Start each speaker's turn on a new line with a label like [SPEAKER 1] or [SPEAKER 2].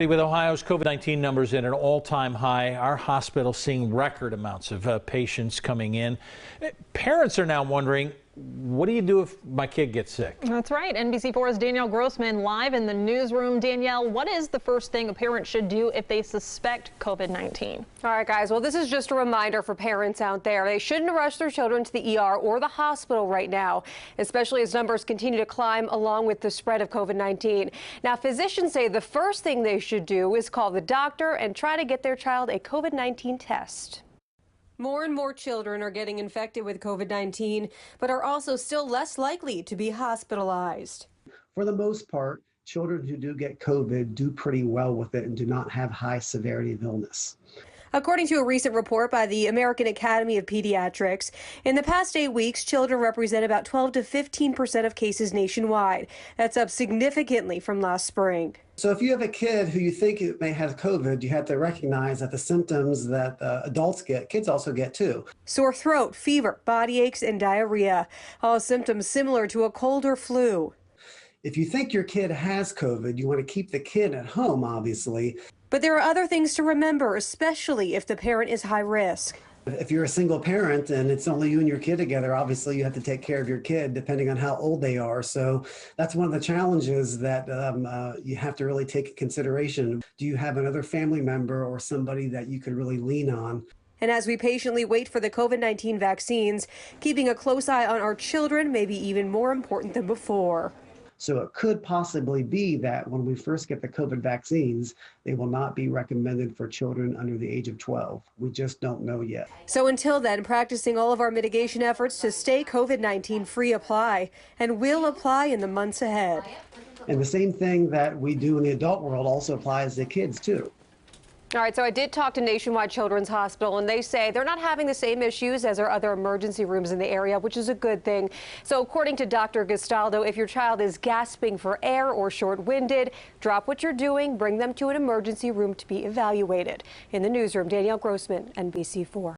[SPEAKER 1] With Ohio's COVID-19 numbers at an all-time high, our hospital seeing record amounts of patients coming in. Parents are now wondering, what do you do if my kid gets sick?
[SPEAKER 2] That's right. NBC4's Danielle Grossman live in the newsroom. Danielle, what is the first thing a parent should do if they suspect COVID-19?
[SPEAKER 3] All right, guys. Well, this is just a reminder for parents out there. They shouldn't rush their children to the ER or the hospital right now, especially as numbers continue to climb along with the spread of COVID-19. Now, physicians say the first thing they should do is call the doctor and try to get their child a COVID-19 test. More and more children are getting infected with COVID-19, but are also still less likely to be hospitalized.
[SPEAKER 4] For the most part, children who do get COVID do pretty well with it and do not have high severity of illness.
[SPEAKER 3] According to a recent report by the American Academy of Pediatrics, in the past 8 weeks, children represent about 12 to 15% of cases nationwide. That's up significantly from last spring.
[SPEAKER 4] So if you have a kid who you think may have COVID, you have to recognize that the symptoms that adults get, kids also get too.
[SPEAKER 3] Sore throat, fever, body aches, and diarrhea, all symptoms similar to a cold or flu.
[SPEAKER 4] If you think your kid has COVID, you want to keep the kid at home, obviously.
[SPEAKER 3] But there are other things to remember, especially if the parent is high risk.
[SPEAKER 4] If you're a single parent and it's only you and your kid together, obviously you have to take care of your kid depending on how old they are. So that's one of the challenges that you have to really take into consideration. Do you have another family member or somebody that you could really lean on?
[SPEAKER 3] And as we patiently wait for the COVID-19 vaccines, keeping a close eye on our children may be even more important than before.
[SPEAKER 4] So it could possibly be that when we first get the COVID vaccines, they will not be recommended for children under the age of 12. We just don't know yet.
[SPEAKER 3] So until then, practicing all of our mitigation efforts to stay COVID-19 free apply and will apply in the months ahead.
[SPEAKER 4] And the same thing that we do in the adult world also applies to kids too.
[SPEAKER 3] All right, so I did talk to Nationwide Children's Hospital, and they say they're not having the same issues as our other emergency rooms in the area, which is a good thing. So according to Dr. Gastaldo, if your child is gasping for air or short-winded, drop what you're doing, bring them to an emergency room to be evaluated. In the newsroom, Danielle Grossman, NBC4.